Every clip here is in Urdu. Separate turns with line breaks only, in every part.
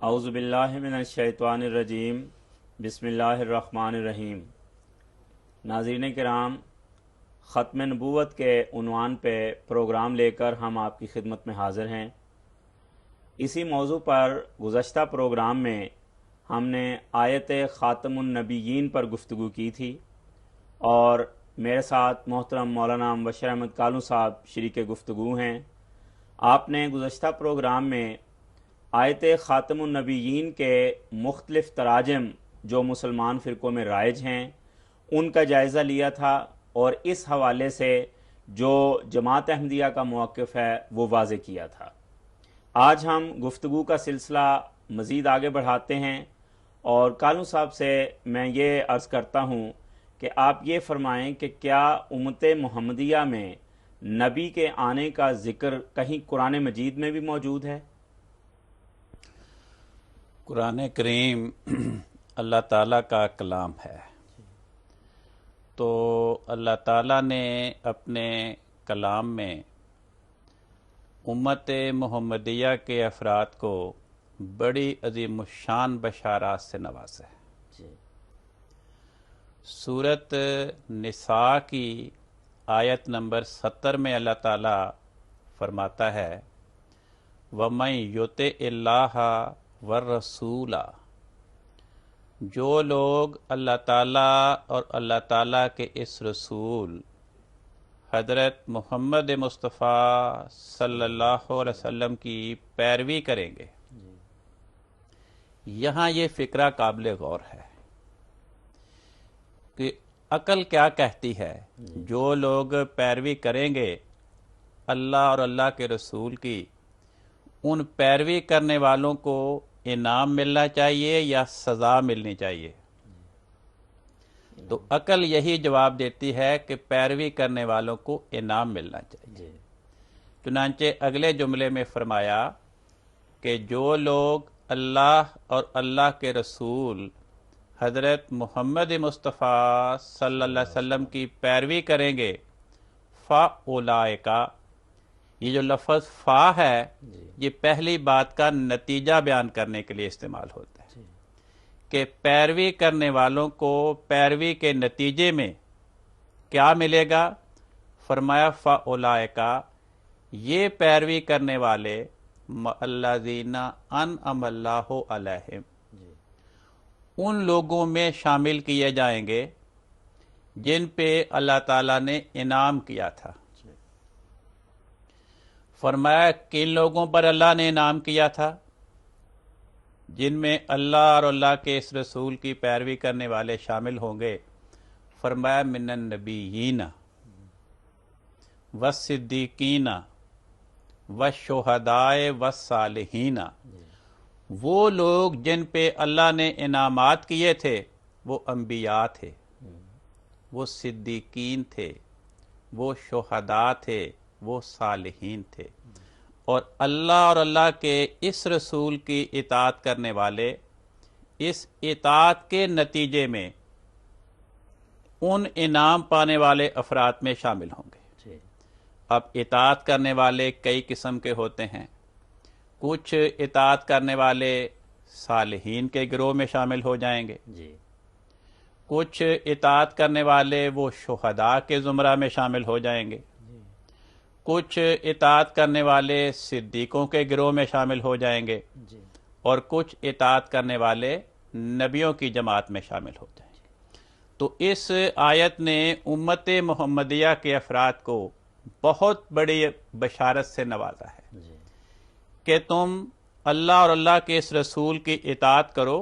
اعوذ باللہ من الشیطان الرجیم بسم اللہ الرحمن الرحیم۔ ناظرین کرام، ختم نبوت کے عنوان پہ پروگرام لے کر ہم آپ کی خدمت میں حاضر ہیں۔ اسی موضوع پر گزشتہ پروگرام میں ہم نے آیت خاتم النبیین پر گفتگو کی تھی اور میرے ساتھ محترم مولانا مبشر احمد کالوں صاحب شریک گفتگو ہیں۔ آپ نے گزشتہ پروگرام میں آیت خاتم النبیین کے مختلف تراجم جو مسلمان فرقوں میں رائج ہیں ان کا جائزہ لیا تھا اور اس حوالے سے جو جماعت احمدیہ کا موقف ہے وہ واضح کیا تھا۔ آج ہم گفتگو کا سلسلہ مزید آگے بڑھاتے ہیں اور کالوں صاحب سے میں یہ عرض کرتا ہوں کہ آپ یہ فرمائیں کہ کیا امت محمدیہ میں نبی کے آنے کا ذکر کہیں قرآن مجید میں بھی موجود ہے؟
قرآن کریم اللہ تعالیٰ کا کلام ہے، تو اللہ تعالیٰ نے اپنے کلام میں امت محمدیہ کے افراد کو بڑی عظیم الشان بشارات سے نوازا ہے۔ سورت نساء کی آیت نمبر 70 میں اللہ تعالیٰ فرماتا ہے وَمَن يُطِعِ اللَّهَ والرسول، جو لوگ اللہ تعالیٰ اور اللہ تعالیٰ کے اس رسول حضرت محمد مصطفیٰ صلی اللہ علیہ وسلم کی پیروی کریں گے، یہاں یہ فکرہ قابل غور ہے کہ عقل کیا کہتی ہے۔ جو لوگ پیروی کریں گے اللہ اور اللہ کے رسول کی، ان پیروی کرنے والوں کو انعام ملنا چاہیے یا سزا ملنی چاہیے؟ تو عقل یہی جواب دیتی ہے کہ پیروی کرنے والوں کو انعام ملنا چاہیے۔ چنانچہ اگلے جملے میں فرمایا کہ جو لوگ اللہ اور اللہ کے رسول حضرت محمد مصطفیٰ صلی اللہ علیہ وسلم کی پیروی کریں گے فَأُولَئِکَ، یہ جو لفظ فا ہے یہ پہلی بات کا نتیجہ بیان کرنے کے لیے استعمال ہوتا ہے کہ پیروی کرنے والوں کو پیروی کے نتیجے میں کیا ملے گا۔ فرمایا فَأُولَئِکَ، یہ پیروی کرنے والے الذین انعم اللہ علیہم، ان لوگوں میں شامل کیے جائیں گے جن پہ اللہ تعالیٰ نے انعام کیا تھا۔ فرمایا کن لوگوں پر اللہ نے انعام کیا تھا؟ جن میں اللہ اور اللہ کے اس رسول کی پیروی کرنے والے شامل ہوں گے۔ فرمایا من النبیین والصدیقین والشہداء والصالحین، وہ لوگ جن پہ اللہ نے انعامات کیے تھے وہ انبیاء تھے، وہ صدیقین تھے، وہ شہداء تھے، وہ صالحین تھے، اور اللہ اور اللہ کے اس رسول کی اطاعت کرنے والے اس اطاعت کے نتیجے میں ان انعام پانے والے افراد میں شامل ہوں گے۔ اب اطاعت کرنے والے کئی قسم کے ہوتے ہیں، کچھ اطاعت کرنے والے صالحین کے گروہ میں شامل ہو جائیں گے، کچھ اطاعت کرنے والے وہ شہداء کے زمرہ میں شامل ہو جائیں گے، کچھ اطاعت کرنے والے صدیقوں کے گروہ میں شامل ہو جائیں گے، اور کچھ اطاعت کرنے والے نبیوں کی جماعت میں شامل ہو جائیں گے۔ تو اس آیت نے امت محمدیہ کے افراد کو بہت بڑی بشارت سے نوازا ہے کہ تم اللہ اور اللہ کے اس رسول کی اطاعت کرو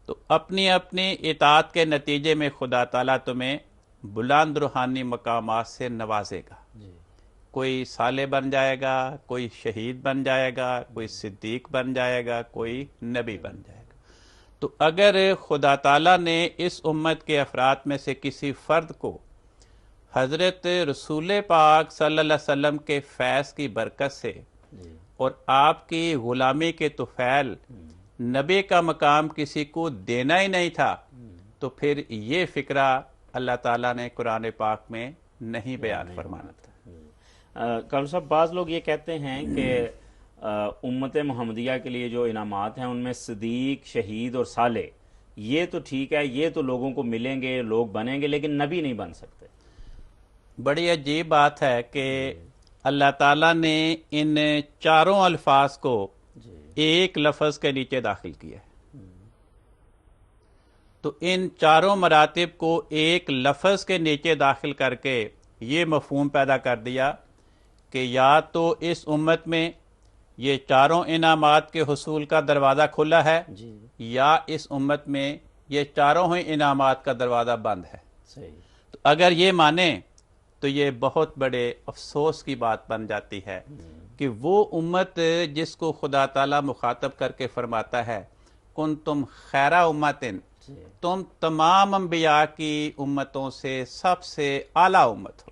تو اپنی اپنی اطاعت کے نتیجے میں خدا تعالیٰ تمہیں بلند روحانی مقامات سے نوازے گا۔ کوئی صالح بن جائے گا، کوئی شہید بن جائے گا، کوئی صدیق بن جائے گا، کوئی نبی بن جائے گا۔ تو اگر خدا تعالیٰ نے اس امت کے افراد میں سے کسی فرد کو حضرت رسول پاک صلی اللہ علیہ وسلم کے فیض کی برکت سے اور آپ کی غلامی کے طفیل نبی کا مقام کسی کو دینا ہی نہیں تھا، تو پھر یہ فکرہ اللہ تعالیٰ نے قرآن پاک میں نہیں بیان فرمانا تھا۔
کالوں صاحب، بعض لوگ یہ کہتے ہیں کہ امت محمدیہ کے لیے جو انعامات ہیں ان میں صدیق، شہید اور صالح، یہ تو ٹھیک ہے، یہ تو لوگوں کو ملیں گے، لوگ بنیں گے، لیکن نبی نہیں بن سکتے۔
بڑی عجیب بات ہے کہ اللہ تعالیٰ نے ان چاروں الفاظ کو ایک لفظ کے نیچے داخل کیا ہے۔ تو ان چاروں مراتب کو ایک لفظ کے نیچے داخل کر کے یہ مفہوم پیدا کر دیا کہ یا تو اس امت میں یہ چاروں انعامات کے حصول کا دروازہ کھلا ہے، یا اس امت میں یہ چاروں ہی انعامات کا دروازہ بند ہے۔ تو اگر یہ مانیں تو یہ بہت بڑے افسوس کی بات بن جاتی ہے کہ وہ امت جس کو خدا تعالیٰ مخاطب کر کے فرماتا ہے کنتم خیر امتن، تم تمام انبیاء کی امتوں سے سب سے اعلیٰ امت ہو،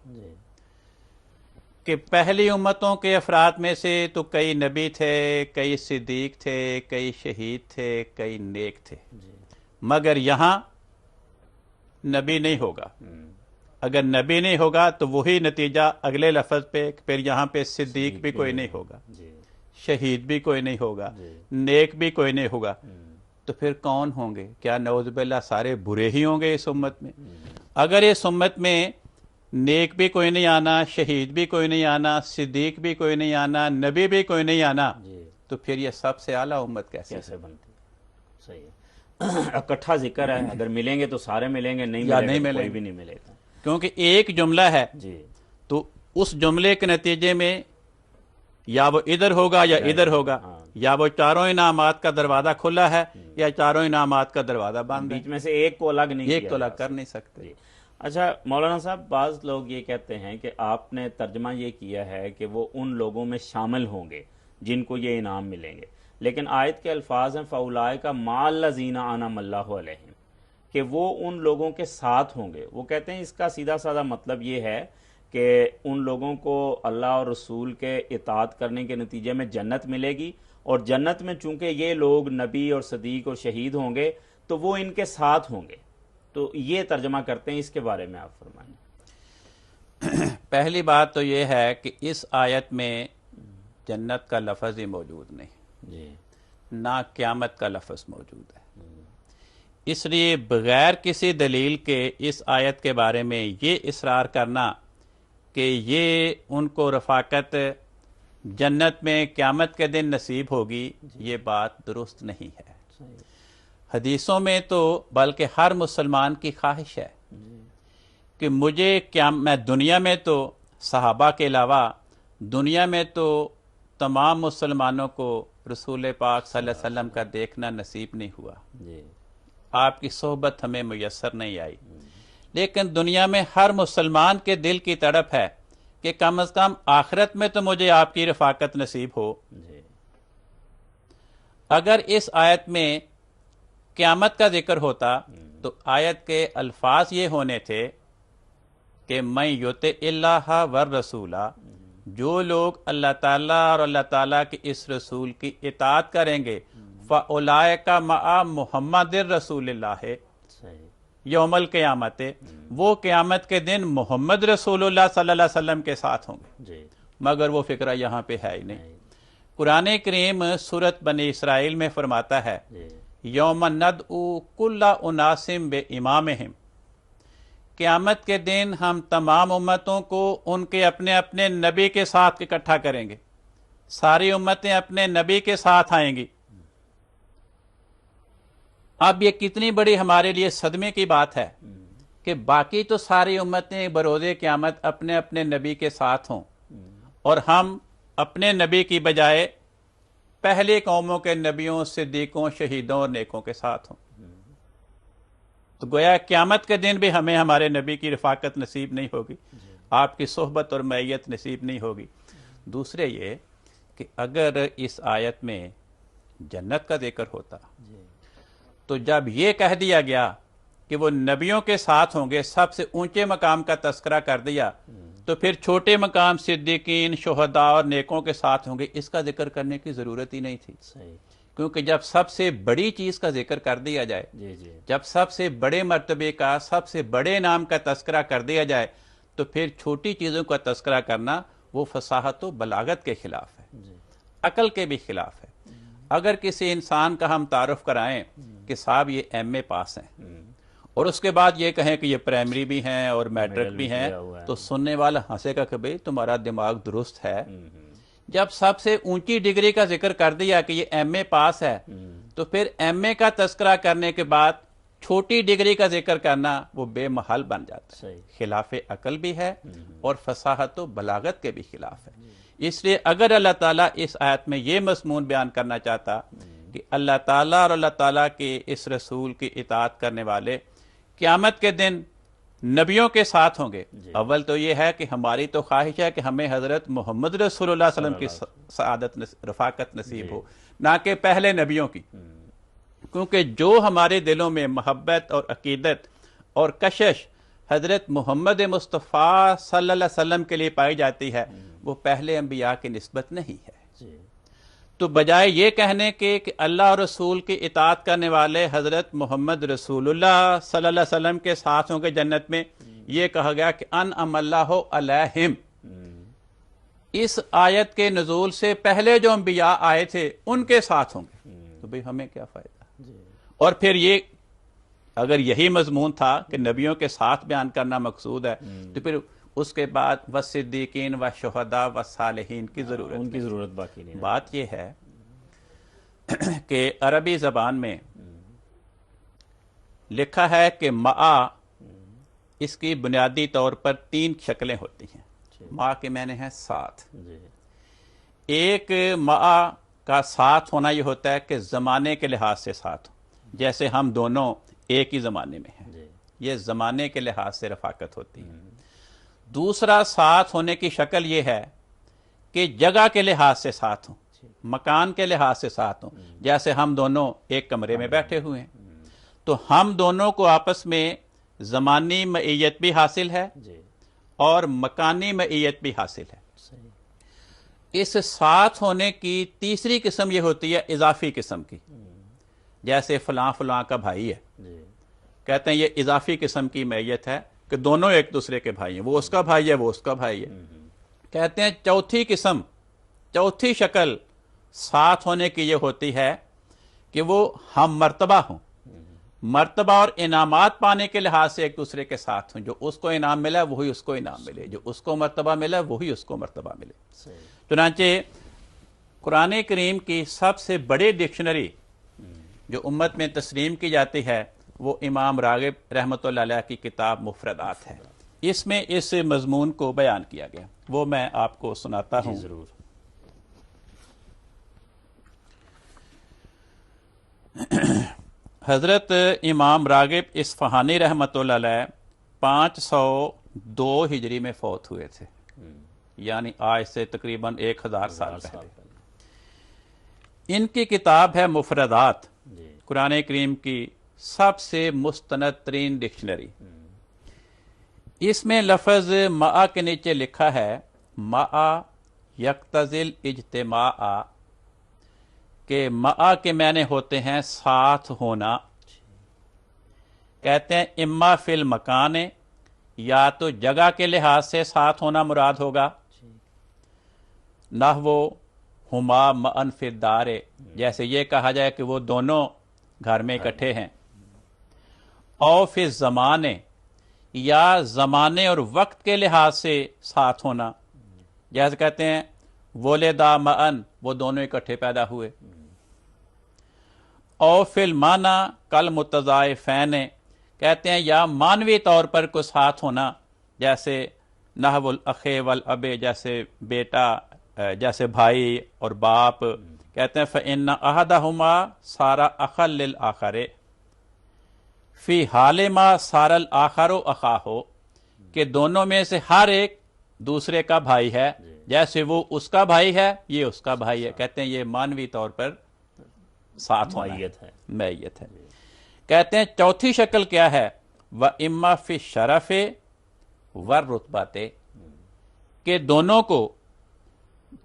کہ پہلی امتوں کے افراد میں سے تو کئی نبی تھے، کئی صدیق تھے، کئی شہید تھے، کئی نیک تھے، مگر یہاں نبی نہیں ہوگا۔ اگر نبی نہیں ہوگا تو وہی نتیجہ اگلے لفظ پہ، پھر یہاں پہ صدیق بھی کوئی نہیں ہوگا، شہید بھی کوئی نہیں ہوگا، نیک بھی کوئی نہیں ہوگا، تو پھر کون ہوں گے؟ کیا نعوذ باللہ سارے برے ہی ہوں گے اس امت میں؟ اگر اس امت میں نیک بھی کوئی نہیں آنا، شہید بھی کوئی نہیں آنا، صدیق بھی کوئی نہیں آنا، نبی بھی کوئی نہیں آنا، تو پھر یہ سب سے اعلیٰ امت کیسے
بنتی؟ صحیح ہے، اکٹھا ذکر ہے، اگر ملیں گے تو سارے ملیں گے، نہیں ملیں گے کوئی بھی نہیں ملے گا،
کیونکہ ایک جملہ ہے تو اس جملے کے نتیجے میں یا وہ ادھر ہوگا یا ادھر ہوگا، یا وہ چاروں انعامات کا دروازہ کھلا ہے یا چاروں انعامات کا دروازہ بند ہے،
بیچ میں سے ایک کو الگ نہیں،
ایک تو الگ کر نہیں سکتے۔
اچھا مولانا صاحب، بعض لوگ یہ کہتے ہیں کہ آپ نے ترجمہ یہ کیا ہے کہ وہ ان لوگوں میں شامل ہوں گے جن کو یہ انعام ملیں گے، لیکن آیت کے الفاظ ہیں فَأُولَٰئِکَ مَعَ الَّذِينَ أَنْعَمَ اللَّهُ عَلَيْهِمْ، کہ وہ ان لوگوں کے ساتھ ہوں گے۔ وہ کہتے ہیں اس کا سیدھا سادہ مطلب یہ ہے کہ ان لوگوں کو اللہ اور رسول کے اطاعت کرنے کے نتیجے میں جنت ملے گی، اور جنت میں چونکہ یہ لوگ نبی اور صدیق اور شہید ہوں گے تو وہ ان کے ساتھ ہوں گے۔ تو یہ ترجمہ کرتے ہیں، اس کے بارے میں آپ فرمائیں۔
پہلی بات تو یہ ہے کہ اس آیت میں جنت کا لفظ ہی موجود نہیں، نہ قیامت کا لفظ موجود ہے۔ اس لیے بغیر کسی دلیل کے اس آیت کے بارے میں یہ اصرار کرنا کہ یہ ان کو رفاقت جنت میں قیامت کے دن نصیب ہوگی، یہ بات درست نہیں ہے۔ حدیثوں میں تو بلکہ ہر مسلمان کی خواہش ہے کہ میں دنیا میں تو صحابہ کے علاوہ دنیا میں تو تمام مسلمانوں کو رسول پاک صلی اللہ علیہ وسلم کا دیکھنا نصیب نہیں ہوا، آپ کی صحبت ہمیں میسر نہیں آئی، لیکن دنیا میں ہر مسلمان کے دل کی تڑپ ہے کہ کم از کم آخرت میں تو مجھے آپ کی رفاقت نصیب ہو۔ اگر اس آیت میں قیامت کا ذکر ہوتا تو آیت کے الفاظ یہ ہونے تھے کہ میں یطع اللہ والرسول، جو لوگ اللہ تعالیٰ اور اللہ تعالیٰ کے اس رسول کی اطاعت کریں گے، فَأُولَٰئِکَ مَعَ مُحَمَّدٍ رسول اللہ یوم القیامت، وہ قیامت کے دن محمد رسول اللہ صلی اللہ علیہ وسلم کے ساتھ ہوں گے، مگر وہ فکرہ یہاں پہ ہے ہی نہیں۔ قرآن کریم سورۃ بنی اسرائیل میں فرماتا ہے یوم ندعو کل اناس بامامہم، قیامت کے دن ہم تمام امتوں کو ان کے اپنے اپنے نبی کے ساتھ اکٹھا کریں گے، ساری امتیں اپنے نبی کے ساتھ آئیں گی۔ اب یہ کتنی بڑی ہمارے لیے صدمے کی بات ہے کہ باقی تو ساری امتیں بروز قیامت اپنے اپنے نبی کے ساتھ ہوں، اور ہم اپنے نبی کی بجائے پہلے قوموں کے نبیوں، صدیقوں، شہیدوں اور نیکوں کے ساتھ ہوں۔ تو گویا قیامت کے دن بھی ہمیں ہمارے نبی کی رفاقت نصیب نہیں ہوگی، آپ کی صحبت اور معیت نصیب نہیں ہوگی۔ دوسرے یہ کہ اگر اس آیت میں جنت کا ذکر ہوتا تو جب یہ کہہ دیا گیا کہ وہ نبیوں کے ساتھ ہوں گے، سب سے اونچے مقام کا تذکرہ کر دیا، تو پھر چھوٹے مقام صدیقین، شہداء اور نیکوں کے ساتھ ہوں گے، اس کا ذکر کرنے کی ضرورت ہی نہیں تھی۔ کیونکہ جب سب سے بڑی چیز کا ذکر کر دیا جائے، جب سب سے بڑے مرتبے کا، سب سے بڑے نام کا تذکرہ کر دیا جائے، تو پھر چھوٹی چیزوں کا تذکرہ کرنا وہ فصاحت و بلاغت کے خلاف ہے۔ عقل کے بھی خلاف ہے۔ اگر کسی انسان کا ہم تعارف کرائیں کہ صاحب یہ ایم اے پاس ہیں اور اس کے بعد یہ کہیں کہ یہ پرائمری بھی ہیں اور میٹرک بھی ہیں، تو سننے والا ہنسے گا کہ بھئی تمہارا دماغ درست ہے۔ جب سب سے اونچی ڈگری کا ذکر کر دیا کہ یہ ایم اے پاس ہے، تو پھر ایم اے کا تذکرہ کرنے کے بعد چھوٹی ڈگری کا ذکر کرنا وہ بے محل بن جاتا ہے، خلاف عقل بھی ہے اور فصاحت و بلاغت کے بھی خلاف ہے۔ اس لیے اگر اللہ تعالیٰ اس آیت میں یہ مضمون بیان کرنا چاہتا کہ اللہ تعالیٰ اور اللہ تعالیٰ کے اس رسول کی اطاعت کرنے والے قیامت کے دن نبیوں کے ساتھ ہوں گے، اول تو یہ ہے کہ ہماری تو خواہش ہے کہ ہمیں حضرت محمد رسول اللہ صلی اللہ علیہ وسلم کی سعادت رفاقت نصیب ہو، نہ کہ پہلے نبیوں کی، کیونکہ جو ہمارے دلوں میں محبت اور عقیدت اور کشش حضرت محمد مصطفیٰ صلی اللہ علیہ وسلم کے لیے پائی جاتی ہے، وہ پہلے انبیاء کی نسبت نہیں ہے۔ تو بجائے یہ کہنے کے کہ اللہ اور رسول کی اطاعت کرنے والے حضرت محمد رسول اللہ صلی اللہ علیہ وسلم کے ساتھ ہوں گے جنت میں، یہ کہا گیا کہ انعم اللہ علیہم۔ اس آیت کے نزول سے پہلے جو انبیاء آئے تھے ان کے ساتھ ہوں گے، تو بھئی ہمیں کیا فائدہ؟ اور پھر یہ اگر یہی مضمون تھا کہ نبیوں کے ساتھ بیان کرنا مقصود ہے، تو پھر اس کے بعد والصدیقین والشہداء والصالحین کی ضرورت
ان کی ضرورت باقی نہیں۔
بات یہ ہے کہ عربی زبان میں لکھا ہے کہ مع اس کی بنیادی طور پر 3 شکلیں ہوتی ہیں۔ مع کے معنی ہے ساتھ۔ ایک مع کا ساتھ ہونا یہ ہوتا ہے کہ زمانے کے لحاظ سے ساتھ ہو، جیسے ہم دونوں ایک ہی زمانے میں ہیں، یہ زمانے کے لحاظ سے رفاقت ہوتی ہے۔ دوسرا ساتھ ہونے کی شکل یہ ہے کہ جگہ کے لحاظ سے ساتھ ہوں، مکان کے لحاظ سے ساتھ ہوں، جیسے ہم دونوں ایک کمرے میں بیٹھے ہوئے ہیں، تو ہم دونوں کو آپس میں زمانی معیت بھی حاصل ہے اور مکانی معیت بھی حاصل ہے۔ اس ساتھ ہونے کی تیسری قسم یہ ہوتی ہے اضافی قسم کی، جیسے فلاں فلاں کا بھائی ہے، کہتے ہیں یہ اضافی قسم کی معیت ہے کہ دونوں ایک دوسرے کے بھائی ہیں، وہ اس کا بھائی ہے وہ اس کا بھائی ہے۔ کہتے ہیں چوتھی قسم، چوتھی شکل ساتھ ہونے کی یہ ہوتی ہے کہ وہ ہم مرتبہ ہوں، مرتبہ اور انعامات پانے کے لحاظ سے ایک دوسرے کے ساتھ ہوں، جو اس کو انعام ملا وہی اس کو انعام ملے، جو اس کو مرتبہ ملا وہی اس کو مرتبہ ملے۔ چنانچہ قرآن کریم کی سب سے بڑی ڈکشنری جو امت میں تسلیم کی جاتی ہے وہ امام راغب رحمۃ اللہ علیہ کی کتاب مفردات ہے، اس میں اس مضمون کو بیان کیا گیا، وہ میں آپ کو سناتا ہوں۔
ضرور۔
حضرت امام راغب اصفہانی رحمۃ اللہ علیہ 502 ہجری میں فوت ہوئے تھے، یعنی آج سے تقریباً 1000 سال پہلے۔ ان کی کتاب ہے مفردات، قرآن کریم کی سب سے مستند ترین ڈکشنری۔ اس میں لفظ مع کے نیچے لکھا ہے مع یقتضی الاجتماع، کہ مع کے معنی ہوتے ہیں ساتھ ہونا۔ کہتے ہیں اما فی المکان، یا تو جگہ کے لحاظ سے ساتھ ہونا مراد ہوگا، نحو ہما معا فی الدار، جیسے یہ کہا جائے کہ وہ دونوں گھر میں اکٹھے ہیں، او فی الزمان، یا زمانے اور وقت کے لحاظ سے ساتھ ہونا، جیسے کہتے ہیں ولدا معا، وہ دونوں اکٹھے پیدا ہوئے، او فی المعنی کل متضاعفین، کہتے ہیں یا معنوی طور پر کوئی ساتھ ہونا، جیسے نحو الاخ والاب، جیسے بیٹا، جیسے بھائی اور باپ۔ کہتے ہیں فإن أحدهما صار أخا للآخر فی حال ما صار الآخر أخاه، کہ دونوں میں سے ہر ایک دوسرے کا بھائی ہے، جیسے وہ اس کا بھائی ہے یہ اس کا بھائی ہے۔ کہتے ہیں یہ معنوی طور پر ساتھ ہونا ہے، معیت ہے۔ کہتے ہیں چوتھی شکل کیا ہے، وَإِمَّا فِي الشَّرَفِ وَالرُّتْبَةِ، کہ دونوں کو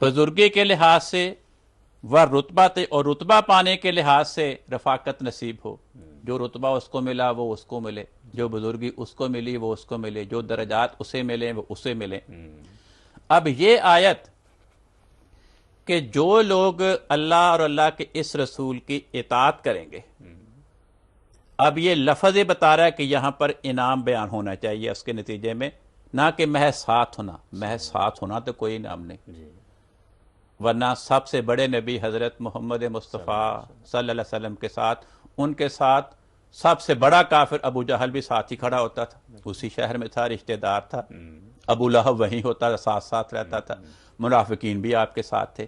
بزرگی کے لحاظ سے وَالرُّتْبَةِ، اور رتبہ پانے کے لحاظ سے رفاقت نصیب ہو، جو رتبہ اس کو ملا وہ اس کو ملے، جو بزرگی اس کو ملی وہ اس کو ملے، جو درجات اسے ملے وہ اسے ملے۔ اب یہ آیت کہ جو لوگ اللہ اور اللہ کے اس رسول کی اطاعت کریں گے، اب یہ لفظ بتا رہا ہے کہ یہاں پر انعام بیان ہونا چاہیے اس کے نتیجے میں، نہ کہ محض ساتھ ہونا۔ محض ساتھ ہونا تو کوئی انعام نہیں،
جی
ورنہ سب سے بڑے نبی حضرت محمد مصطفیٰ صلی اللہ علیہ وسلم کے ساتھ، ان کے ساتھ سب سے بڑا کافر ابو جہل بھی ساتھ ہی کھڑا ہوتا تھا، اسی شہر میں تھا، رشتہ دار تھا۔ ابو لہب وہیں ہوتا تھا، ساتھ ساتھ رہتا تھا، منافقین بھی آپ کے ساتھ تھے۔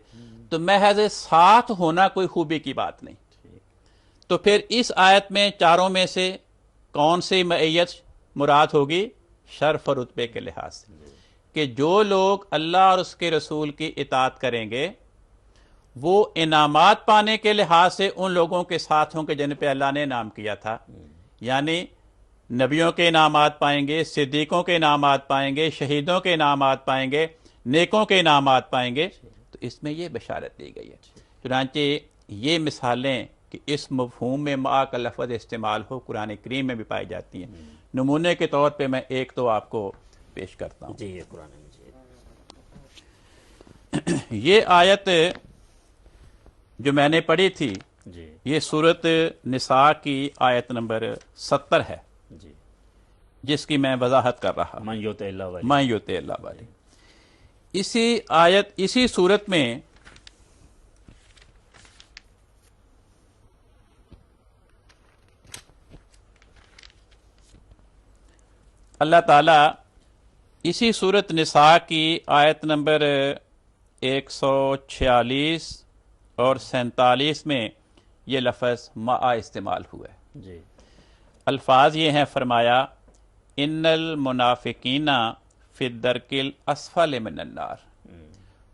تو محض ساتھ ہونا کوئی خوبی کی بات نہیں۔ تو پھر اس آیت میں چاروں میں سے کون سی معیت مراد ہوگی؟ شرف اور رتبے کے لحاظ سے، کہ جو لوگ اللہ اور اس کے رسول کی اطاعت کریں گے وہ انعامات پانے کے لحاظ سے ان لوگوں کے ساتھ ہوں کہ جن پہ اللہ نے انعام کیا تھا، یعنی نبیوں کے انعامات پائیں گے، صدیقوں کے انعامات پائیں گے، شہیدوں کے انعامات پائیں گے، نیکوں کے انعامات پائیں گے۔ تو اس میں یہ بشارت دی گئی ہے۔ چنانچہ یہ مثالیں کہ اس مفہوم میں مع کا لفظ استعمال ہو قرآن کریم میں بھی پائی جاتی ہیں۔ نمونے کے طور پہ میں ایک تو آپ کو پیش کرتا ہوں۔
جی یہ قرآن مجید،
یہ آیت جو میں نے پڑھی تھی
جی
یہ سورۃ نساء کی آیت نمبر 70 ہے،
جی،
جس کی میں وضاحت کر رہا ہوں۔
من یطع اللہ ولی،
من یطع اللہ والی، اسی آیت اسی صورت میں اللہ تعالیٰ اسی صورت نساء کی آیت نمبر 146 اور 47 میں یہ لفظ مع استعمال ہوا ہے۔
جی
الفاظ یہ ہیں، فرمایا ان المنافقین فی الدرک الاسفل من النار،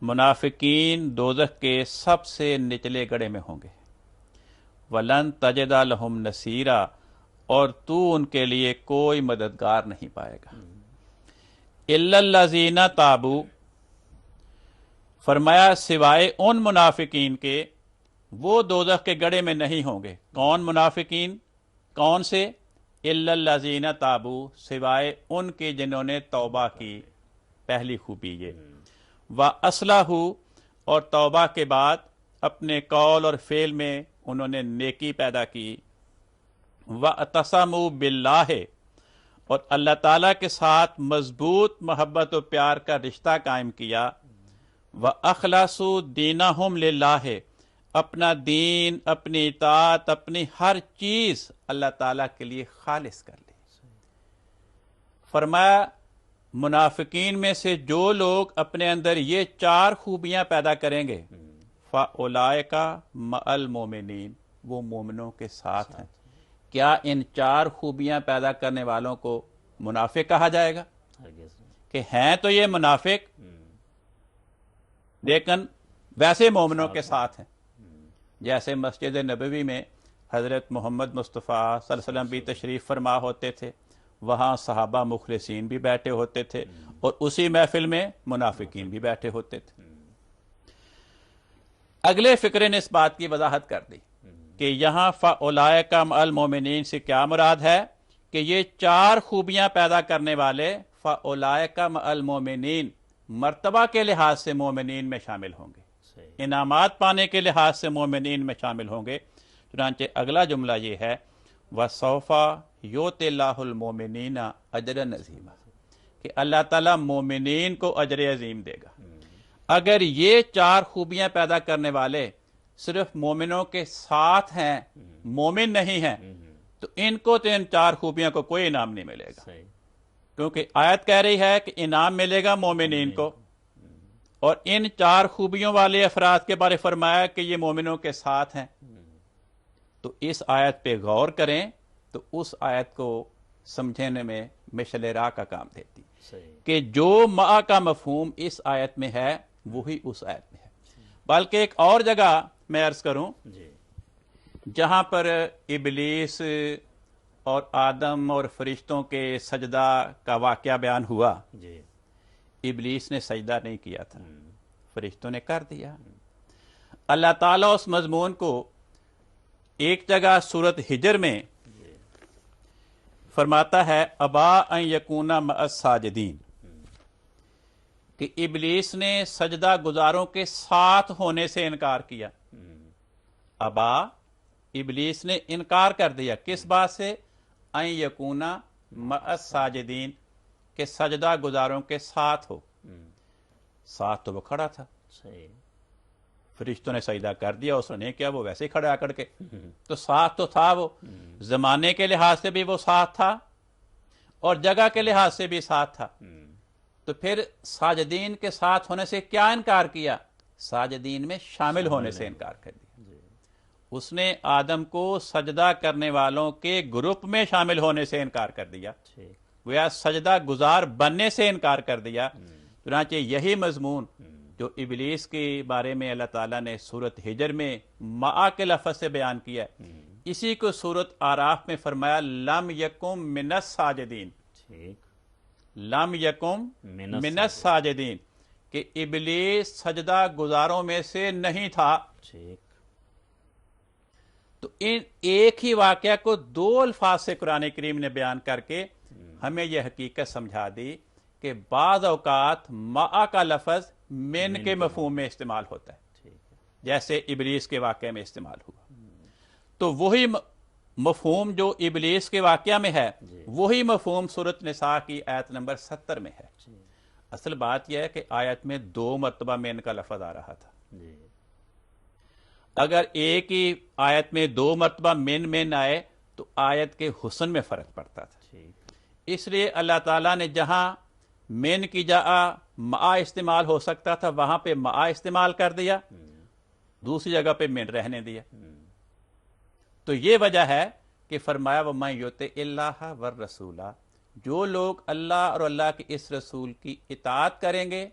منافقین دوزخ کے سب سے نچلے گڑھے میں ہوں گے۔ ولن تجد لہم نصیرا، اور تو ان کے لیے کوئی مددگار نہیں پائے گا۔ الا الذین تابوا، فرمایا سوائے ان منافقین کے وہ دوزخ کے گڑھے میں نہیں ہوں گے۔ کون منافقین؟ کون سے؟ الا الذین تابوا، سوائے ان کے جنہوں نے توبہ کی۔ پہلی خوبی یہ، وَأَصْلَحُوا، اور توبہ کے بعد اپنے قول اور فعل میں انہوں نے نیکی پیدا کی۔ وَاعْتَصَمُوا بِاللَّهِ، اور اللہ تعالیٰ کے ساتھ مضبوط محبت و پیار کا رشتہ قائم کیا۔ وَأَخْلَصُوا دِينَهُمْ لِلَّهِ، اپنا دین، اپنی اطاعت، اپنی ہر چیز اللہ تعالیٰ کے لیے خالص کر لی۔ فرمایا منافقین میں سے جو لوگ اپنے اندر یہ چار خوبیاں پیدا کریں گے، فَأُولَئِكَ مَعَ الْمُؤْمِنِينَ، وہ مومنوں کے ساتھ ہیں۔ کیا ان چار خوبیاں پیدا کرنے والوں کو منافق کہا جائے گا؟
ہرگز نہیں۔
کہ ہیں تو یہ منافق لیکن ویسے مومنوں کے ساتھ ہیں، جیسے مسجد نبوی میں حضرت محمد مصطفیٰ صلی اللہ علیہ وسلم بھی تشریف فرما ہوتے تھے، وہاں صحابہ مخلصین بھی بیٹھے ہوتے تھے، اور اسی محفل میں منافقین بھی بیٹھے ہوتے تھے۔ اگلے فقرے نے اس بات کی وضاحت کر دی کہ یہاں فَأُولَئِكَ مَعَ الْمُؤْمِنِينَ سے کیا مراد ہے؟ کہ یہ چار خوبیاں پیدا کرنے والے فَأُولَئِكَ مَعَ الْمُؤْمِنِينَ مرتبہ کے لحاظ سے مومنین میں شامل ہوں گے،
صحیح،
انعامات پانے کے لحاظ سے مومنین میں شامل ہوں گے۔ چنانچہ اگلا جملہ یہ ہے وَسَوْفَ يُؤْتِ اللَّهُ الْمُؤْمِنِينَ أَجْرًا عَظِيمًا، کہ اللہ تعالیٰ مومنین کو اجر عظیم دے گا۔ اگر یہ چار خوبیاں پیدا کرنے والے صرف مومنوں کے ساتھ ہیں، مومن نہیں ہیں، تو ان کو تو ان چار خوبیوں کو کوئی انعام نہیں ملے گا،
صحیح،
کیونکہ آیت کہہ رہی ہے کہ انعام ملے گا مومنین کو، اور ان چار خوبیوں والے افراد کے بارے فرمایا کہ یہ مومنوں کے ساتھ ہیں۔ تو اس آیت پہ غور کریں تو اس آیت کو سمجھنے میں مشعل راہ کا کام دیتی
صحیح،
کہ جو مع کا مفہوم اس آیت میں ہے وہی اس آیت میں ہے۔ بلکہ ایک اور جگہ میں عرض کروں
جی
جہاں پر ابلیس اور آدم اور فرشتوں کے سجدہ کا واقعہ بیان ہوا،
جی
ابلیس نے سجدہ نہیں کیا تھا، فرشتوں نے کر دیا۔ اللہ تعالیٰ اس مضمون کو ایک جگہ سورۃ ہجر میں فرماتا ہے ابا ان یکون مع الساجدین، کہ ابلیس نے سجدہ گزاروں کے ساتھ ہونے سے انکار کیا. ابا، ابلیس نے انکار کر دیا. کس بات سے؟ ان یکونا مع الساجدین، کہ سجدہ گزاروں کے ساتھ ہو. ساتھ تو وہ کھڑا تھا،
صحیح.
فرشتوں نے سجدہ کر دیا، اس نے نہیں کیا، وہ ویسے ہی کھڑا آ کر کے. تو ساتھ تو تھا، وہ زمانے کے لحاظ سے بھی وہ ساتھ تھا اور جگہ کے لحاظ سے بھی ساتھ تھا. تو پھر ساجدین کے ساتھ ہونے سے کیا انکار کیا؟ ساجدین میں شامل ہونے سے انکار کر دیا. اس نے آدم کو سجدہ کرنے والوں کے گروپ میں شامل ہونے سے انکار کر دیا، گویا سجدہ گزار بننے سے انکار کر دیا. چنانچہ یہی مضمون جو ابلیس کے بارے میں اللہ تعالیٰ نے سورت ہجر میں مع کے لفظ سے بیان کیا ہے، اسی کو سورت آراف میں فرمایا لم یکم من الساجدین. لم یکم من الساجدین، کہ ابلیس سجدہ گزاروں میں سے نہیں تھا. تو ان ایک ہی واقعہ کو دو الفاظ سے قرآن کریم نے بیان کر کے ہمیں یہ حقیقت سمجھا دی کہ بعض اوقات مع کا لفظ من کے مفہوم میں استعمال ہوتا ہے، جیسے ابلیس کے واقعے میں استعمال ہوا. تو وہی مفہوم جو ابلیس کے واقعہ میں ہے، وہی مفہوم سورۃ نساء کی آیت نمبر 70 میں ہے. اصل بات یہ ہے کہ آیت میں 2 مرتبہ من کا لفظ آ رہا تھا. اگر ایک ہی آیت میں 2 مرتبہ من آئے تو آیت کے حسن میں فرق پڑتا تھا. اس لیے اللہ تعالیٰ نے جہاں من کی جگہ مع استعمال ہو سکتا تھا وہاں پہ مع استعمال کر دیا، دوسری جگہ پہ من رہنے دیا. تو یہ وجہ ہے کہ فرمایا وَمَن يُطِعِ اللَّهَ وَالرَّسُولَ، جو لوگ اللہ اور اللہ کے اس رسول کی اطاعت کریں گے،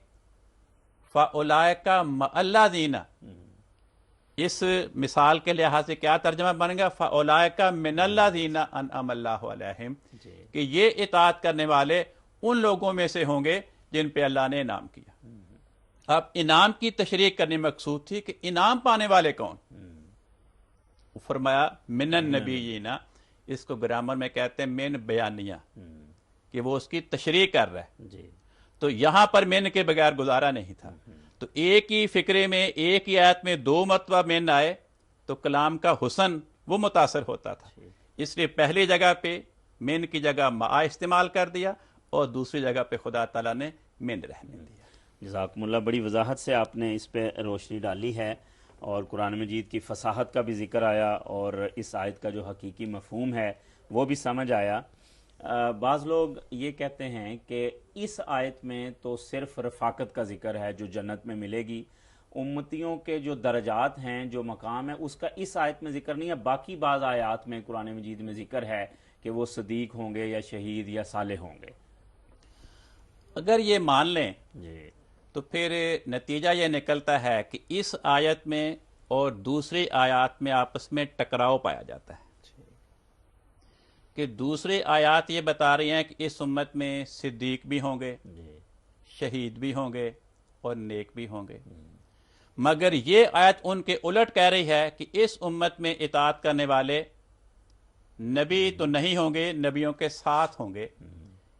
فَأُولَئِكَ مَعَ الَّذِينَ، اس مثال کے لحاظ سے کیا ترجمہ بن گا؟ فَأُولَئِكَ مِنَ الَّذِينَ أَنْعَمَ اللَّهُ عَلَيْهِمْ، کہ یہ اطاعت کرنے والے ان لوگوں میں سے ہوں گے جن پہ اللہ نے انعام کیا. اب انعام کی تشریح کرنے مقصود تھی کہ انعام پانے والے کون؟ فرمایا من النبیین، اس کو گرامر میں کہتے ہیں من بیانیہ، کہ وہ اس کی تشریح کر رہا ہے. تو یہاں پر من کے بغیر گزارا نہیں تھا. تو ایک ہی فکرے میں ایک ہی آیت میں 2 مرتبہ من آئے تو کلام کا حسن وہ متاثر ہوتا تھا. اس لیے پہلی جگہ پہ من کی جگہ مع استعمال کر دیا اور دوسری جگہ پہ خدا تعالیٰ نے من رہنے دیا.
جزاکم اللہ، بڑی وضاحت سے آپ نے اس پہ روشنی ڈالی ہے اور قرآن مجید کی فصاحت کا بھی ذکر آیا اور اس آیت کا جو حقیقی مفہوم ہے وہ بھی سمجھ آیا. بعض لوگ یہ کہتے ہیں کہ اس آیت میں تو صرف رفاقت کا ذکر ہے جو جنت میں ملے گی، امتیوں کے جو درجات ہیں، جو مقام ہے، اس کا اس آیت میں ذکر نہیں ہے. باقی بعض آیات میں قرآن مجید میں ذکر ہے کہ وہ صدیق ہوں گے یا شہید یا صالح ہوں گے.
اگر یہ مان لیں تو پھر نتیجہ یہ نکلتا ہے کہ اس آیت میں اور دوسری آیات میں آپس میں ٹکراؤ پایا جاتا ہے. کہ دوسری آیات یہ بتا رہی ہیں کہ اس امت میں صدیق بھی ہوں گے، شہید بھی ہوں گے اور نیک بھی ہوں گے، مگر یہ آیت ان کے الٹ کہہ رہی ہے کہ اس امت میں اطاعت کرنے والے نبی تو نہیں ہوں گے، نبیوں کے ساتھ ہوں گے،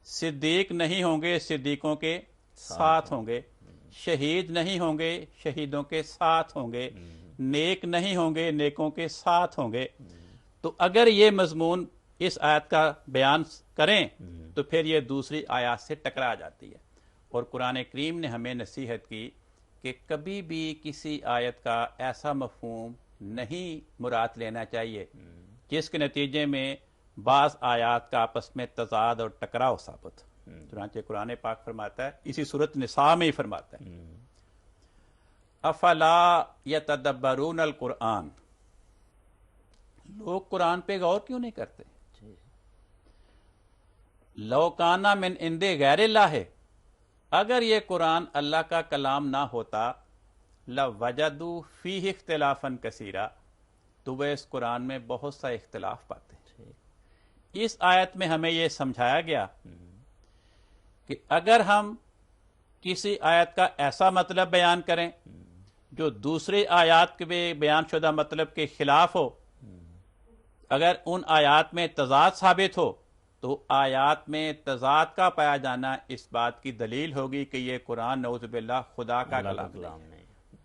صدیق نہیں ہوں گے، صدیقوں کے ساتھ ہوں گے، شہید نہیں ہوں گے، شہیدوں کے ساتھ ہوں گے، نیک نہیں ہوں گے، نیکوں کے ساتھ ہوں گے. تو اگر یہ مضمون اس آیت کا بیان کریں تو پھر یہ دوسری آیات سے ٹکرا جاتی ہے. اور قرآن کریم نے ہمیں نصیحت کی کہ کبھی بھی کسی آیت کا ایسا مفہوم نہیں مراد لینا چاہیے جس کے نتیجے میں بعض آیات کا آپس میں تضاد اور ٹکراؤ ثابت. چنانچہ قرآن پاک فرماتا ہے، اسی سورۃ نساء میں ہی فرماتا ہے، افلا یتدبرون القرآن، لوگ قرآن پہ غور کیوں نہیں کرتے؟ لو کانا من عند غیر اللہ، اگر یہ قرآن اللہ کا کلام نہ ہوتا، لوجدوا فیہ اختلافا کثیرا، تو وہ اس قرآن میں بہت سا اختلاف پاتے. اس آیت میں ہمیں یہ سمجھایا گیا کہ اگر ہم کسی آیت کا ایسا مطلب بیان کریں جو دوسری آیات کے بیان شدہ مطلب کے خلاف ہو، اگر ان آیات میں تضاد ثابت ہو تو آیات میں تضاد کا پایا جانا اس بات کی دلیل ہوگی کہ یہ قرآن نعوذ باللہ خدا کا
اللہ کا
کلام
کلام
نہیں ہے۔
نہیں۔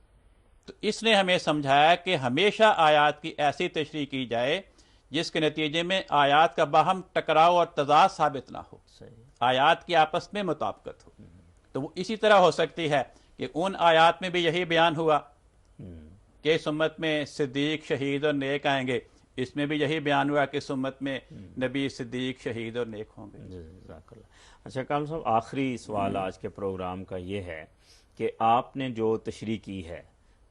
تو اس نے ہمیں سمجھایا کہ ہمیشہ آیات کی ایسی تشریح کی جائے جس کے نتیجے میں آیات کا باہم ٹکراؤ اور تضاد ثابت نہ ہو،
صحیح۔
آیات کی آپس میں مطابقت ہو۔ تو وہ اسی طرح ہو سکتی ہے کہ ان آیات میں بھی یہی بیان ہوا کہ اس امت میں صدیق، شہید اور نیک آئیں گے، اس میں بھی یہی بیان ہوا کہ اس امت میں نبی، صدیق، شہید اور نیک ہوں گے۔
جزاک اللہ۔ اچھا کامل صاحب، آخری سوال آج کے پروگرام کا یہ ہے کہ آپ نے جو تشریح کی ہے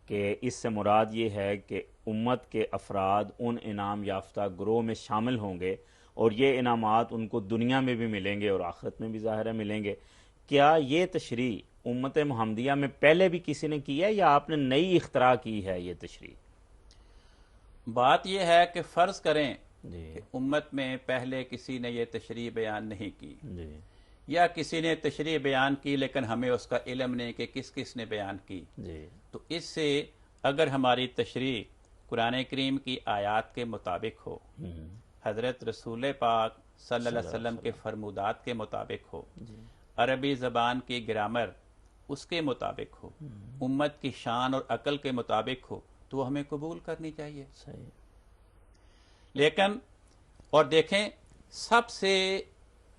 کہ اس سے مراد یہ ہے کہ امت کے افراد ان انعام یافتہ گروہ میں شامل ہوں گے اور یہ انعامات ان کو دنیا میں بھی ملیں گے اور آخرت میں بھی ظاہر ہے ملیں گے۔ کیا یہ تشریح امت محمدیہ میں پہلے بھی کسی نے کی ہے یا آپ نے نئی اختراع کی ہے یہ تشریح؟
بات یہ ہے کہ فرض کریں
جی
کہ امت میں پہلے کسی نے یہ تشریح بیان نہیں کی،
جی
یا کسی نے تشریح بیان کی لیکن ہمیں اس کا علم نہیں کہ کس کس نے بیان کی،
جی
تو اس سے اگر ہماری تشریح قرآن کریم کی آیات کے مطابق ہو، حضرت رسول پاک صلی اللہ علیہ وسلم کے فرمودات کے مطابق ہو، عربی زبان کی گرامر اس کے مطابق ہو، امت کی شان اور عقل کے مطابق ہو، تو وہ ہمیں قبول کرنی چاہیے۔
صحیح۔
لیکن اور دیکھیں، سب سے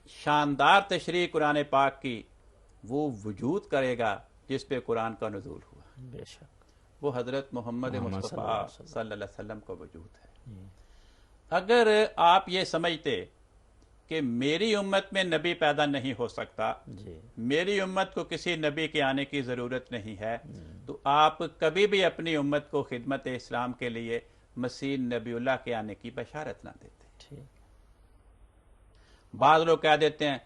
شاندار تشریح قرآن پاک کی وہ وجود کرے گا جس پہ قرآن کا نزول ہوا،
بے شک،
وہ حضرت محمد
محمد
مصطفیٰ
صلی
صلی اللہ علیہ وسلم کا وجود ہے۔ اگر آپ یہ سمجھتے کہ میری امت میں نبی پیدا نہیں ہو سکتا،
جی
میری امت کو کسی نبی کے آنے کی ضرورت نہیں ہے، تو آپ کبھی بھی اپنی امت کو خدمت اسلام کے لیے مسیح نبی اللہ کے آنے کی بشارت نہ دیتے۔
ٹھیک۔
بعض لوگ کہہ دیتے ہیں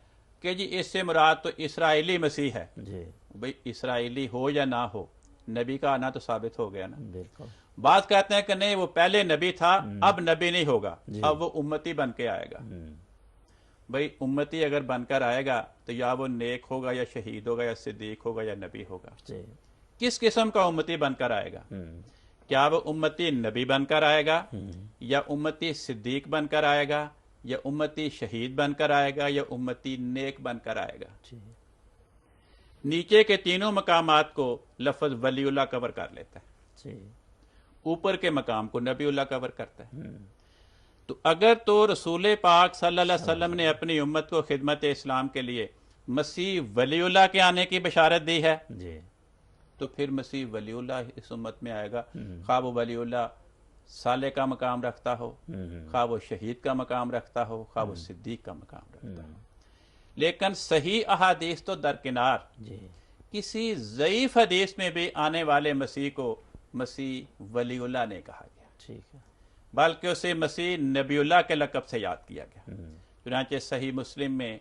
کہ جی اس سے مراد تو اسرائیلی مسیح ہے۔
جی
بھئی اسرائیلی ہو یا نہ ہو، نبی کا آنا تو ثابت ہو گیا نا۔
بالکل۔
بعض کہتے ہیں کہ نہیں، وہ پہلے نبی تھا، اب نبی نہیں ہوگا، اب وہ امتی بن کے آئے گا۔ بھئی امتی اگر بن کر آئے گا تو یا وہ نیک ہوگا یا شہید ہوگا یا صدیق ہوگا یا نبی ہوگا۔
جی
کس قسم کا امتی بن کر آئے گا؟ کیا وہ امتی نبی بن کر آئے گا، یا امتی صدیق بن کر آئے گا، یا امتی شہید بن کر آئے گا، یا امتی نیک بن کر آئے گا؟
جی
نیچے کے تینوں مقامات کو لفظ ولی اللہ کور کر لیتا ہے،
جی
اوپر کے مقام کو نبی اللہ کور کرتا ہے۔ تو اگر تو رسول پاک صلی اللہ علیہ وسلم نے اپنی امت کو خدمت اسلام کے لیے مسیح ولی اللہ کے آنے کی بشارت دی ہے،
جی
تو پھر مسیح ولی اللہ اس امت میں آئے گا، خواہ وہ ولی اللہ صالح کا مقام رکھتا ہو، خواہ وہ شہید کا مقام رکھتا ہو، خواہ وہ صدیق کا مقام رکھتا ہو۔ لیکن صحیح احادیث تو درکنار،
جی
کسی ضعیف حدیث میں بھی آنے والے مسیح کو مسیح ولی اللہ نہیں کہا گیا،
ٹھیک ہے۔
بلکہ اسے مسیح نبی اللہ کے لقب سے یاد کیا گیا۔ چنانچہ صحیح مسلم میں،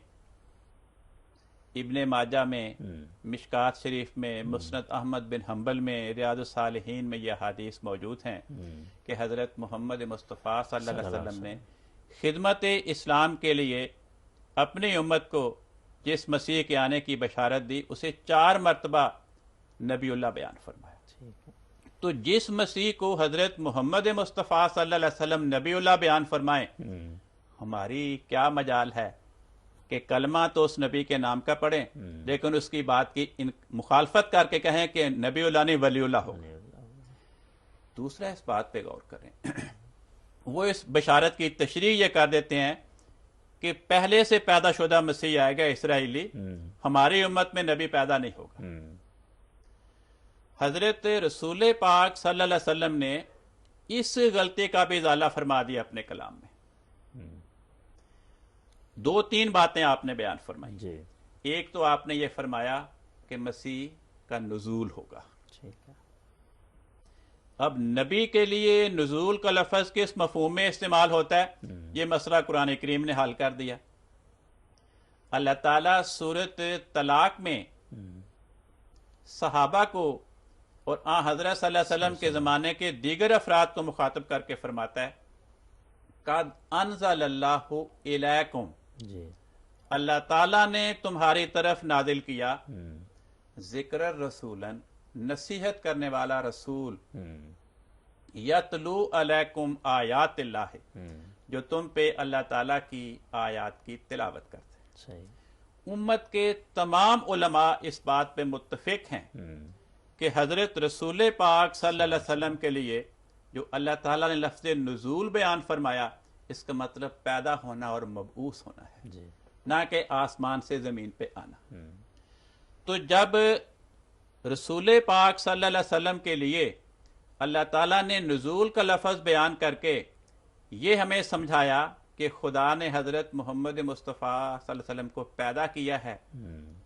ابن ماجہ میں، مشکات شریف میں، مسند احمد بن حنبل میں، ریاض الصالحین میں یہ حدیث موجود ہیں کہ حضرت محمد مصطفیٰ صلی اللہ علیہ وسلم نے خدمت اسلام کے لیے اپنی امت کو جس مسیح کے آنے کی بشارت دی، اسے 4 مرتبہ نبی اللہ بیان فرمایا۔
ٹھیک ہے۔
تو جس مسیح کو حضرت محمد مصطفیٰ صلی اللہ علیہ وسلم نبی اللہ بیان فرمائیں، ہماری کیا مجال ہے کہ کلمہ تو اس نبی کے نام کا پڑھیں لیکن اس کی بات کی مخالفت کر کے کہیں کہ نبی اللہ نہیں ولی اللہ ہو۔ دوسرا اس بات پہ غور کریں، وہ اس بشارت کی تشریح یہ کر دیتے ہیں کہ پہلے سے پیدا شدہ مسیح آئے گا اسرائیلی، ہماری امت میں نبی پیدا نہیں ہوگا۔ حضرت رسول پاک صلی اللہ علیہ وسلم نے اس غلطی کا بھی ازالہ فرما دیا اپنے کلام میں۔ 2-3 باتیں آپ نے بیان فرمائی۔
جی
ایک تو آپ نے یہ فرمایا کہ مسیح کا نزول ہوگا۔
ٹھیک ہے۔
اب نبی کے لیے نزول کا لفظ کس مفہوم میں استعمال ہوتا ہے، یہ مسئلہ قرآن کریم نے حل کر دیا۔ اللہ تعالیٰ سورۃ طلاق میں صحابہ کو اور حضرت صلی اللہ علیہ وسلم کے زمانے کے دیگر افراد کو مخاطب کر کے فرماتا ہے، قَدْ أَنزَلَ اللَّهُ إِلَيْكُمْ،
جی
اللہ تعالیٰ نے تمہاری طرف نازل کیا، ذکر الرسولاً، نصیحت کرنے والا رسول، یتلو علیکم آیات اللہ، جو تم پہ اللہ تعالیٰ کی آیات کی تلاوت کرتے ہیں۔
صحیح۔
امت کے تمام علماء اس بات پہ متفق ہیں کہ حضرت رسول پاک صلی اللہ علیہ وسلم کے لیے جو اللہ تعالیٰ نے لفظ نزول بیان فرمایا، اس کا مطلب پیدا ہونا اور مبعوث ہونا ہے،
جی۔
نہ کہ آسمان سے زمین پہ آنا۔ تو جب رسول پاک صلی اللہ علیہ وسلم کے لیے اللہ تعالیٰ نے نزول کا لفظ بیان کر کے یہ ہمیں سمجھایا کہ خدا نے حضرت محمد مصطفیٰ صلی اللہ علیہ وسلم کو پیدا کیا ہے،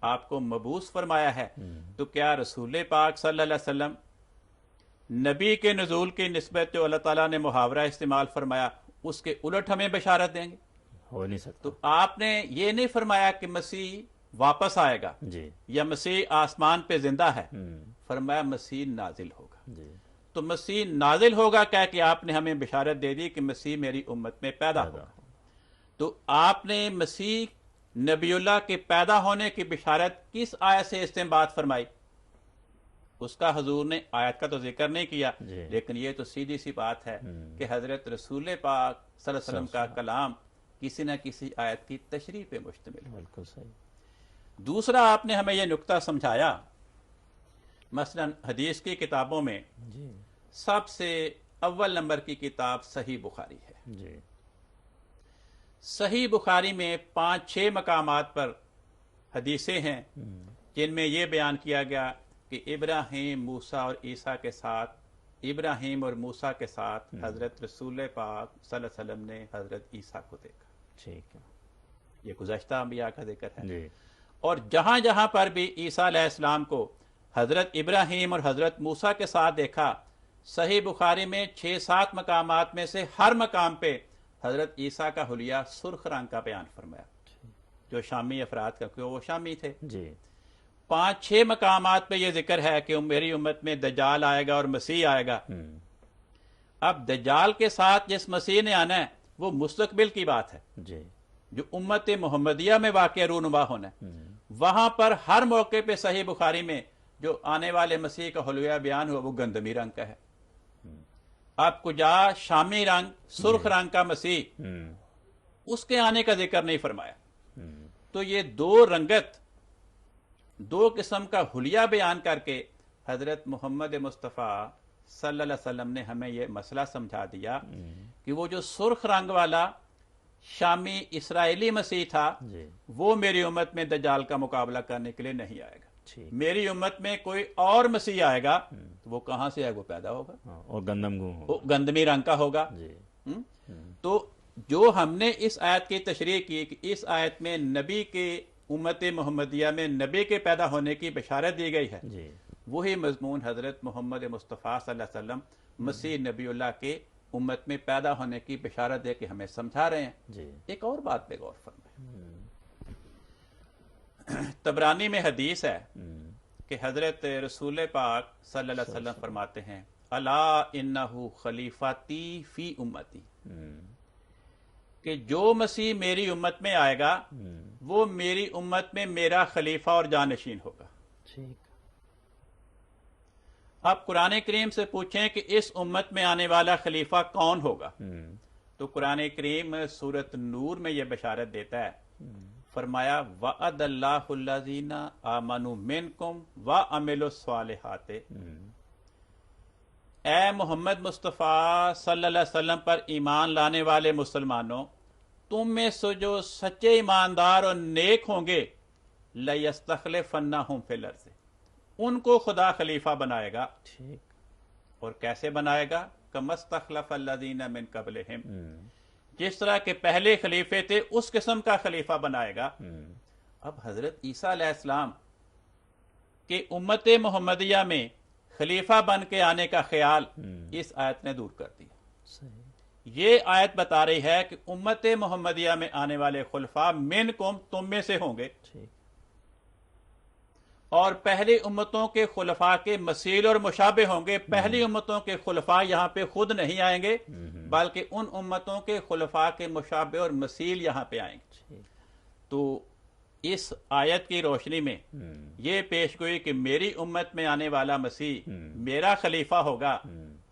آپ کو مبعوث فرمایا ہے، تو کیا رسول پاک صلی اللہ علیہ وسلم نبی کے نزول کی نسبت جو اللہ تعالیٰ نے محاورہ استعمال فرمایا اس کے الٹ ہمیں بشارت دیں گے؟
ہو نہیں سکتا۔
تو آپ نے یہ نہیں فرمایا کہ مسیح واپس آئے گا
جی۔
یا مسیح آسمان پہ زندہ ہے، فرمایا مسیح نازل ہوگا۔
جی۔
تو مسیح نازل ہوگا کہہ کہ آپ نے ہمیں بشارت دے دی کہ مسیح میری امت میں پیدا ہوگا۔ تو آپ نے مسیح نبی اللہ کے پیدا ہونے کی بشارت کس آیت سے استنباط فرمائی؟ اس کا حضور نے آیت کا تو ذکر نہیں کیا، لیکن یہ تو سیدھی سی بات ہے کہ حضرت رسول پاک صلی اللہ علیہ وسلم کا کلام کسی نہ کسی آیت کی تشریح پہ مشتمل ہے۔
بالکل صحیح۔
دوسرا آپ نے ہمیں یہ نکتہ سمجھایا، مثلا حدیث کی کتابوں میں
جی۔
سب سے اول نمبر کی کتاب صحیح بخاری ہے۔
جی۔
صحیح بخاری میں 5-6 مقامات پر حدیثیں ہیں جن میں یہ بیان کیا گیا کہ ابراہیم، موسیٰ اور عیسیٰ کے ساتھ، ابراہیم اور موسیٰ کے ساتھ حضرت رسول پاک صلی اللہ علیہ وسلم نے حضرت عیسیٰ کو دیکھا۔
ٹھیک ہے۔
یہ گزشتہ انبیاء کا ذکر ہے۔
جی۔
اور جہاں جہاں پر بھی عیسیٰ علیہ السلام کو حضرت ابراہیم اور حضرت موسیٰ کے ساتھ دیکھا، صحیح بخاری میں 6-7 مقامات میں سے ہر مقام پہ حضرت عیسیٰ کا حلیہ سرخ رنگ کا بیان فرمایا، جو شامی افراد کا، کیوں وہ شامی تھے۔
جی۔
5-6 مقامات پہ یہ ذکر ہے کہ میری امت میں دجال آئے گا اور مسیح آئے گا۔ اب دجال کے ساتھ جس مسیح نے آنا ہے وہ مستقبل کی بات ہے،
جی۔
جو امت محمدیہ میں واقع رونما ہونا ہے۔ وہاں پر ہر موقع پہ صحیح بخاری میں جو آنے والے مسیح کا حلیہ بیان ہوا وہ گندمی رنگ کا ہے۔ اب کجا شامی رنگ، سرخ رنگ کا مسیح، اس کے آنے کا ذکر نہیں فرمایا۔ تو یہ دو رنگت، دو قسم کا حلیہ بیان کر کے حضرت محمد مصطفیٰ صلی اللہ علیہ وسلم نے ہمیں یہ مسئلہ سمجھا دیا کہ وہ جو سرخ رنگ والا شامی اسرائیلی مسیح تھا وہ میری امت میں دجال کا مقابلہ کرنے کے لیے نہیں آئے گا۔ میری امت میں کوئی اور مسیح آئے گا تو وہ کہاں سے آئے گا؟ وہ پیدا ہوگا
اور گندم گوں ہوگا،
وہ گندمی رنگ کا ہوگا۔ تو جو ہم نے اس آیت کی تشریح کی کہ اس آیت میں نبی کے امت محمدیہ میں نبی کے پیدا ہونے کی بشارت دی گئی ہے، وہی مضمون حضرت محمد مصطفیٰ صلی اللہ علیہ وسلم مسیح نبی اللہ کے امت میں پیدا ہونے کی بشارت دے کے ہمیں سمجھا رہے ہیں۔ ایک اور بات پہ غور فرمائیں، طبرانی میں حدیث ہے کہ حضرت رسول پاک صلی اللہ علیہ وسلم فرماتے ہیں الا انہ خلیفتی فی امتی، کہ جو مسیح میری امت میں آئے گا وہ میری امت میں میرا خلیفہ اور جانشین ہوگا۔ آپ قرآن کریم سے پوچھیں کہ اس امت میں آنے والا خلیفہ کون ہوگا، تو قرآن کریم سورۃ نور میں یہ بشارت دیتا ہے، فرمایا وعد اللہ الذین آمنوا منکم وعملوا الصالحات، اے محمد مصطفیٰ صلی اللہ علیہ وسلم پر ایمان لانے والے مسلمانوں، تم میں سے جو سچے ایماندار اور نیک ہوں گے لَيَسْتَخْلِفَنَّهُمْ فِي الْأَرْضِ، ان کو خدا خلیفہ بنائے گا۔ اور کیسے بنائے گا؟ كَمَا اسْتَخْلَفَ الَّذِينَ مِن قَبْلِهِمْ، جس طرح کے پہلے خلیفے تھے اس قسم کا خلیفہ بنائے گا۔ اب حضرت عیسیٰ علیہ السلام کہ امت محمدیہ میں خلیفہ بن کے آنے کا خیال اس آیت نے دور کر دیا۔ یہ آیت بتا رہی ہے کہ امت محمدیہ میں آنے والے خلفاء منکم، تم میں سے ہوں گے، اور پہلی امتوں کے خلفاء کے مثیل اور مشابہ ہوں گے۔ پہلی امتوں کے خلفاء یہاں پہ خود نہیں آئیں گے بلکہ ان امتوں کے خلفاء کے مشابہ اور مثیل یہاں پہ آئیں گے۔ تو اس آیت کی روشنی میں یہ پیش گوئی کہ میری امت میں آنے والا مسیح میرا خلیفہ ہوگا،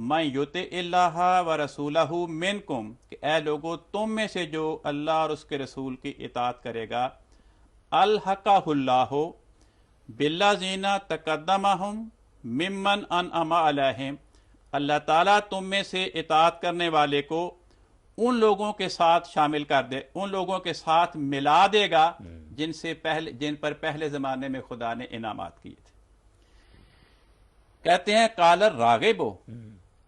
من یطع اللہ و رسولہ منکم، کہ اے لوگو تم میں سے جو اللہ اور اس کے رسول کی اطاعت کرے گا، الحقہ اللہ بالذین تقدمہم ممن انعم علیہم، اللہ تعالیٰ تم میں سے اطاعت کرنے والے کو ان لوگوں کے ساتھ شامل کر دے، ان لوگوں کے ساتھ ملا دے گا جن پر پہلے زمانے میں خدا نے انعامات کیے تھے۔ کہتے ہیں قال الراغب،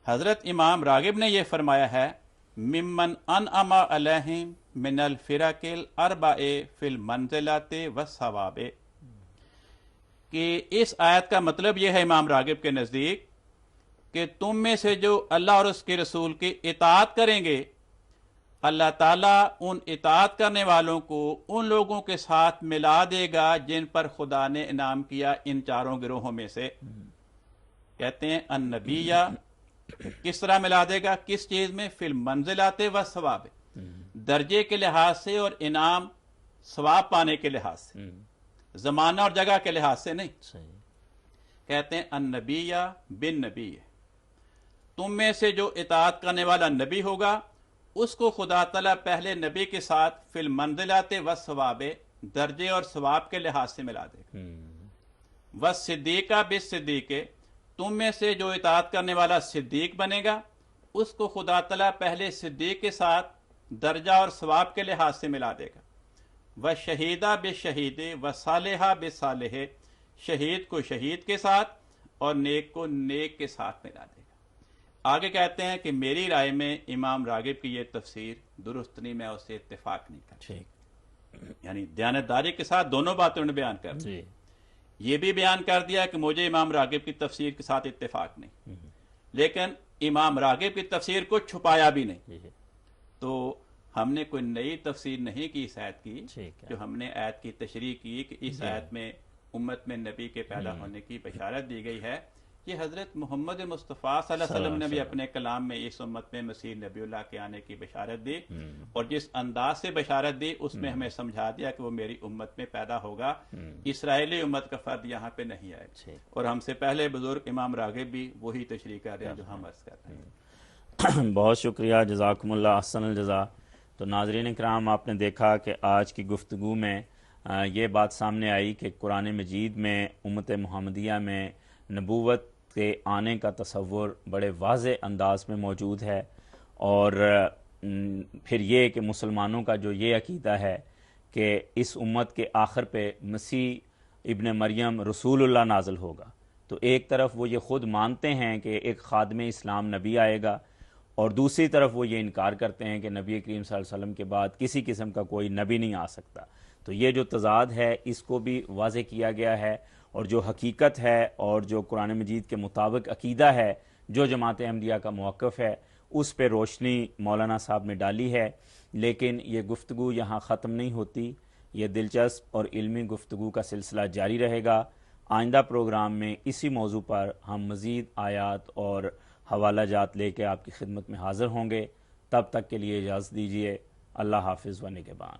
حضرت امام راغب نے یہ فرمایا ہے، ممن انعم علیہم من الفرق الاربع فی المنزلات والثواب، کہ اس آیت کا مطلب یہ ہے امام راغب کے نزدیک کہ تم میں سے جو اللہ اور اس کے رسول کی اطاعت کریں گے، اللہ تعالیٰ ان اطاعت کرنے والوں کو ان لوگوں کے ساتھ ملا دے گا جن پر خدا نے انعام کیا ان چاروں گروہوں میں سے۔ کہتے ہیں النبیہ، کس طرح ملا دے گا، کس چیز میں، فی المنزلات و ثواب، درجے کے لحاظ سے اور انعام ثواب پانے کے لحاظ سے، زمانہ اور جگہ کے لحاظ سے نہیں۔ کہتے ہیں النبیہ بن نبی، تم میں سے جو اطاعت کرنے والا نبی ہوگا اس کو خدا تعالیٰ پہلے نبی کے ساتھ فی المنزلات و ثواب، درجے اور ثواب کے لحاظ سے ملا دے گا۔ والصدیقہ بالصدیق، تم میں سے جو اطاعت کرنے والا صدیق بنے گا اس کو خدا تعالیٰ پہلے صدیق کے ساتھ درجہ اور ثواب کے لحاظ سے ملا دے گا۔ وشہیدہ بالشہید وصالحہ بالصالح، شہید کو شہید کے ساتھ اور نیک کو نیک کے ساتھ ملا دے گا۔ آگے کہتے ہیں کہ میری رائے میں امام راغب کی یہ تفسیر درست نہیں، میں اس سے اتفاق نہیں کرتا۔ یعنی دیانتداری کے ساتھ دونوں باتوں نے بیان کر دی، یہ بھی بیان کر دیا کہ مجھے امام راغب کی تفسیر کے ساتھ اتفاق نہیں، لیکن امام راغب کی تفسیر کو چھپایا بھی نہیں۔ تو ہم نے کوئی نئی تفسیر نہیں کی اس آیت کی، جو ہم نے آیت کی تشریح کی کہ اس آیت میں امت میں نبی کے پیدا ہونے کی بشارت دی گئی ہے، یہ حضرت محمد مصطفیٰ صلی اللہ علیہ وسلم نے بھی اپنے کلام میں اس امت میں مسیح نبی اللہ کے آنے کی بشارت دی، اور جس انداز سے بشارت دی اس میں ہمیں سمجھا دیا کہ وہ میری امت میں پیدا ہوگا، اسرائیلی امت کا فرد یہاں پہ نہیں آئے گا۔ اور ہم سے پہلے بزرگ امام راغب بھی وہی تشریح کر رہے ہیں جو ہم عرض کر رہے ہیں۔
بہت شکریہ، جزاکم اللہ احسن الجزا۔ تو ناظرین اکرام، آپ نے دیکھا کہ آج کی گفتگو میں یہ بات سامنے آئی کہ قرآن مجید میں امت محمدیہ میں نبوت کے آنے کا تصور بڑے واضح انداز میں موجود ہے، اور پھر یہ کہ مسلمانوں کا جو یہ عقیدہ ہے کہ اس امت کے آخر پہ مسیح ابن مریم رسول اللہ نازل ہوگا، تو ایک طرف وہ یہ خود مانتے ہیں کہ ایک خادم اسلام نبی آئے گا، اور دوسری طرف وہ یہ انکار کرتے ہیں کہ نبی کریم صلی اللہ علیہ وسلم کے بعد کسی قسم کا کوئی نبی نہیں آ سکتا۔ تو یہ جو تضاد ہے اس کو بھی واضح کیا گیا ہے، اور جو حقیقت ہے اور جو قرآن مجید کے مطابق عقیدہ ہے، جو جماعت احمدیہ کا موقف ہے، اس پہ روشنی مولانا صاحب نے ڈالی ہے۔ لیکن یہ گفتگو یہاں ختم نہیں ہوتی، یہ دلچسپ اور علمی گفتگو کا سلسلہ جاری رہے گا۔ آئندہ پروگرام میں اسی موضوع پر ہم مزید آیات اور حوالہ جات لے کے آپ کی خدمت میں حاضر ہوں گے۔ تب تک کے لیے اجازت دیجیے۔ اللہ حافظ و نگہبان۔